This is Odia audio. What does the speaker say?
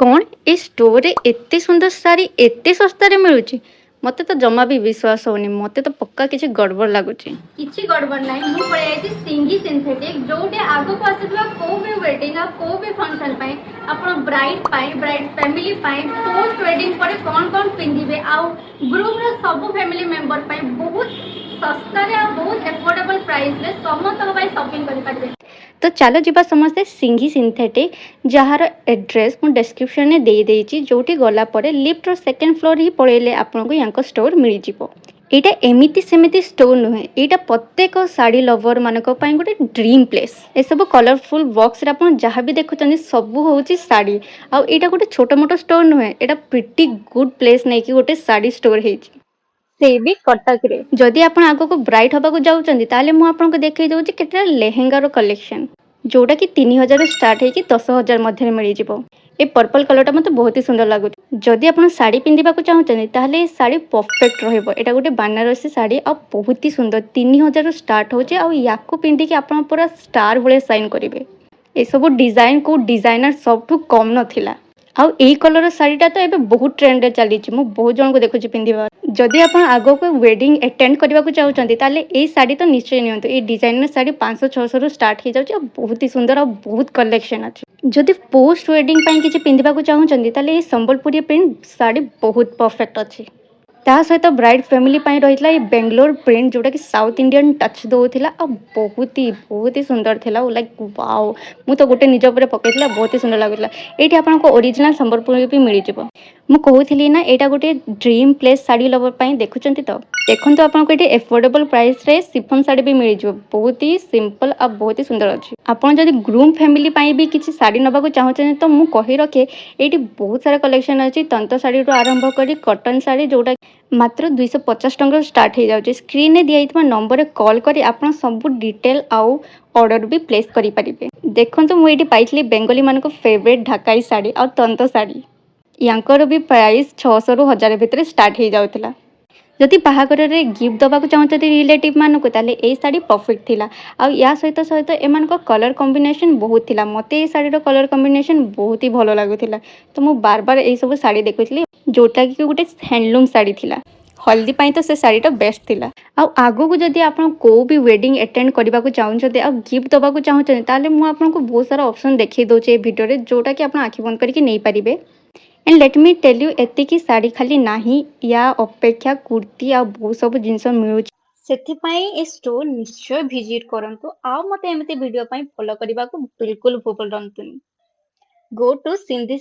कौन ए स्टोर रे एते सुंदर साड़ी एते सस्ताରେ ମିଳୁଛି? ମତେ ତ ଜମା ବି ବିଶ୍ୱାସ ହଉନି। ମତେ ତ ପକ୍କା କିଛି ଗଡ଼ବଡ଼ ଲାଗୁଛି। କିଛି ଗଡ଼ବଡ଼ ନାହିଁ। ମୁଁ ପଳେଇ ଆଇଛି ସିଙ୍ଗି ସିନ୍ଥେଟିକ୍, ଯୋଉଠି ଆଗକୁ ଆସୁଥିବା କୋଉ ବି ୱେଡିଂ ଆଉ କୋଉ ବି ଫଙ୍କସନ୍ ପାଇଁ ଆପଣ ବ୍ରାଇଡ୍ ଫ୍ୟାମିଲି ପାଇଁ ପୋଷ୍ଟ ୱେଡିଂ ପରେ କ'ଣ କ'ଣ ପିନ୍ଧିବେ ଆଉ ଗ୍ରୁପ୍ର ସବୁ ଫ୍ୟାମିଲି ମେମ୍ବର ପାଇଁ ବହୁତ ଶସ୍ତାରେ ଆଉ ବହୁତ ଏଫୋର୍ଡେବଲ୍ ପ୍ରାଇସ୍ରେ ସମସ୍ତଙ୍କ ପାଇଁ ସପିଂ କରିପାରିବେ। ତ ଚାଲ ଯିବା ସମସ୍ତେ ସିଙ୍ଗି ସିନ୍ଥେଟିକ୍, ଯାହାର ଏଡ୍ରେସ୍ ମୁଁ ଡେସ୍କ୍ରିପ୍ସନରେ ଦେଇଦେଇଛି। ଯୋଉଠି ଗଲା ପରେ ଲିଫ୍ଟର ସେକେଣ୍ଡ ଫ୍ଲୋର ହିଁ ପଳେଇଲେ ଆପଣଙ୍କୁ ୟାଙ୍କ ଷ୍ଟୋର ମିଳିଯିବ। ଏଇଟା ଏମିତି ସେମିତି ଷ୍ଟୋର ନୁହେଁ, ଏଇଟା ପ୍ରତ୍ୟେକ ଶାଢ଼ୀ ଲଭର ମାନଙ୍କ ପାଇଁ ଗୋଟେ ଡ୍ରିମ୍ ପ୍ଲେସ୍। ଏସବୁ କଲରଫୁଲ୍ ବକ୍ସରେ ଆପଣ ଯାହା ବି ଦେଖୁଛନ୍ତି ସବୁ ହେଉଛି ଶାଢ଼ୀ। ଆଉ ଏଇଟା ଗୋଟେ ଛୋଟ ମୋଟ ଷ୍ଟୋର ନୁହେଁ, ଏଇଟା ପ୍ରିଟି ଗୁଡ୍ ପ୍ଲେସ୍ ନେଇକି ଗୋଟେ ଶାଢ଼ୀ ଷ୍ଟୋର ହେଇଛି, ସେ ବି କଟକରେ। ଯଦି ଆପଣ ଆଗକୁ ବ୍ରାଇଟ୍ ହେବାକୁ ଯାଉଛନ୍ତି ତାହେଲେ ମୁଁ ଆପଣଙ୍କୁ ଦେଖେଇ ଦେଉଛି କେତେଟା ଲେହେଙ୍ଗାର କଲେକ୍ସନ୍, ଯୋଉଟାକି 3000 ଷ୍ଟାର୍ଟ ହେଇକି 10000 ମଧ୍ୟରେ ମିଳିଯିବ। ଏ ପର୍ପଲ୍ କଲରଟା ମୋତେ ବହୁତ ହି ସୁନ୍ଦର ଲାଗୁଛି। ଯଦି ଆପଣ ଶାଢ଼ୀ ପିନ୍ଧିବାକୁ ଚାହୁଁଛନ୍ତି ତାହେଲେ ଏ ଶାଢ଼ୀ ପରଫେକ୍ଟ ରହିବ। ଏଇଟା ଗୋଟେ ବାନାରସୀ ଶାଢ଼ୀ ଆଉ ବହୁତ ହି ସୁନ୍ଦର। 3000 ଷ୍ଟାର୍ଟ ହେଉଛି ଆଉ ୟାକୁ ପିନ୍ଧିକି ଆପଣ ପୁରା ଷ୍ଟାର ଭଳିଆ ସାଇନ୍ କରିବେ। ଏସବୁ ଡିଜାଇନ୍ କେଉଁ ଡିଜାଇନର ସବୁଠୁ କମ୍ ନଥିଲା। ଆଉ ଏଇ କଲର ଶାଢ଼ୀଟା ତ ଏବେ ବହୁତ ଟ୍ରେଣ୍ଡରେ ଚାଲିଛି, ମୁଁ ବହୁତ ଜଣଙ୍କୁ ଦେଖୁଛି ପିନ୍ଧିବା। ଯଦି ଆପଣ ଆଗକୁ ୱେଡିଂ ଆଟେଣ୍ଡ କରିବାକୁ ଚାହୁଁଛନ୍ତି ତାହେଲେ ଏଇ ଶାଢ଼ୀ ତ ନିଶ୍ଚୟ ନିଅନ୍ତୁ। ଏଇ ଡିଜାଇନର ଶାଢ଼ୀ 500-600ରୁ ଷ୍ଟାର୍ଟ ହେଇଯାଉଛି ଆଉ ବହୁତ ହି ସୁନ୍ଦର ଆଉ ବହୁତ କଲେକ୍ସନ୍ ଅଛି। ଯଦି ପୋଷ୍ଟ ୱେଡିଂ ପାଇଁ କିଛି ପିନ୍ଧିବାକୁ ଚାହୁଁଛନ୍ତି ତାହେଲେ ଏଇ ସମ୍ବଲପୁରୀ ପ୍ରିଣ୍ଟ ଶାଢ଼ୀ ବହୁତ ପରଫେକ୍ଟ ଅଛି। ତା ସହିତ ବ୍ରାଇଡ୍ ଫ୍ୟାମିଲି ପାଇଁ ରହିଥିଲା ଏଇ ବେଙ୍ଗଲୋର ପ୍ରିଣ୍ଟ, ଯେଉଁଟାକି ସାଉଥ ଇଣ୍ଡିଆନ୍ ଟଚ୍ ଦେଉଥିଲା ଆଉ ବହୁତ ହି ସୁନ୍ଦର ଥିଲା। ଲାଇକ୍ ୱାଓ, ମୁଁ ତ ଗୋଟେ ନିଜ ଉପରେ ପକାଇଥିଲା, ବହୁତ ହି ସୁନ୍ଦର ଲାଗୁଥିଲା। ଏଇଠି ଆପଣଙ୍କୁ ଓରିଜିନାଲ ସମ୍ବଲପୁରୀ ବି ମିଳିଯିବ। ମୁଁ କହୁଥିଲି ନା ଏଇଟା ଗୋଟେ ଡ୍ରିମ୍ ପ୍ଲେସ୍ ଶାଢ଼ୀ ଲଭର ପାଇଁ। ଦେଖୁଛନ୍ତି ତ, ଦେଖନ୍ତୁ ଆପଣଙ୍କୁ ଏଠି ଏଫୋର୍ଡେବଲ୍ ପ୍ରାଇସ୍ରେ ସିଫନ୍ ଶାଢ଼ୀ ବି ମିଳିଯିବ। ବହୁତ ହି ସିମ୍ପଲ ଆଉ ବହୁତ ହି ସୁନ୍ଦର ଅଛି। ଆପଣ ଯଦି ଗ୍ରୁମ୍ ଫ୍ୟାମିଲି ପାଇଁ ବି କିଛି ଶାଢ଼ୀ ନେବାକୁ ଚାହୁଁଛନ୍ତି ତ ମୁଁ କହି ରଖେ ଏଇଠି ବହୁତ ସାରା କଲେକ୍ସନ୍ ଅଛି। ତନ୍ତ ଶାଢ଼ୀରୁ ଆରମ୍ଭ କରି କଟନ୍ ଶାଢ଼ୀ, ଯୋଉଟା ମାତ୍ର 250 ଟଙ୍କାରୁ ଷ୍ଟାର୍ଟ ହେଇଯାଉଛି। ସ୍କ୍ରିନ୍ରେ ଦିଆଯାଇଥିବା ନମ୍ବରରେ କଲ୍ କରି ଆପଣ ସବୁ ଡିଟେଲ୍ ଆଉ ଅର୍ଡ଼ର ବି ପ୍ଲେସ୍ କରିପାରିବେ। ଦେଖନ୍ତୁ ମୁଁ ଏଇଠି ପାଇଥିଲି ବେଙ୍ଗଲୀମାନଙ୍କ ଫେଭରେଟ୍ ଢାକାଇ ଶାଢ଼ୀ ଆଉ ତନ୍ତ ଶାଢ଼ୀ। ୟାଙ୍କର ବି ପ୍ରାଇସ୍ 600ରୁ 1000 ଭିତରେ ଷ୍ଟାର୍ଟ ହେଇଯାଉଥିଲା। ଯଦି ବାହାଘରରେ ଗିଫ୍ଟ ଦେବାକୁ ଚାହୁଁଛନ୍ତି ରିଲେଟିଭ୍ ମାନଙ୍କୁ ତାହେଲେ ଏଇ ଶାଢ଼ୀ ପରଫେକ୍ଟ ଥିଲା। ଆଉ ୟା ସହିତ ଏମାନଙ୍କ କଲର୍ କମ୍ବିନେସନ୍ ବହୁତ ଥିଲା। ମୋତେ ଏଇ ଶାଢ଼ୀର କଲର୍ କମ୍ବିନେସନ୍ ବହୁତ ହି ଭଲ ଲାଗୁଥିଲା, ତ ମୁଁ ବାରବାର ଏଇସବୁ ଶାଢ଼ୀ ଦେଖୁଥିଲି, ଯୋଉଟାକି ଗୋଟେ ହ୍ୟାଣ୍ଡଲୁମ୍ ଶାଢ଼ୀ ଥିଲା। ହଳଦୀ ପାଇଁ ତ ସେ ଶାଢ଼ୀଟା ବେଷ୍ଟ ଥିଲା। ଆଉ ଆଗକୁ ଯଦି ଆପଣ କେଉଁ ବି ୱେଡିଂ ଆଟେଣ୍ଡ କରିବାକୁ ଚାହୁଁଛନ୍ତି ଆଉ ଗିଫ୍ଟ ଦେବାକୁ ଚାହୁଁଛନ୍ତି ତାହେଲେ ମୁଁ ଆପଣଙ୍କୁ ବହୁତ ସାରା ଅପସନ୍ ଦେଖେଇ ଦେଉଛି ଏ ଭିଡ଼ିଓରେ, ଯୋଉଟାକି ଆପଣ ଆଖି ବନ୍ଦ କରିକି ନେଇପାରିବେ। And let me tell you एतिकी शाढ़ी खाली नाही, या अपेक्षा कुर्ती आ बहुत सब जिनस मिलूँ। ସେଥିପାଇଁ ଏ ଷ୍ଟୋର ନିଶ୍ଚୟ ଭିଜିଟ୍ କରନ୍ତୁ। ଆଉ ମୋତେ ଏମିତି ଭିଡ଼ିଓ ପାଇଁ ଫଲୋ କରିବାକୁ ବିଲକୁଲ ଭୁଲନ୍ତୁନି। ଗो ଟୁ ସିନ୍ଧି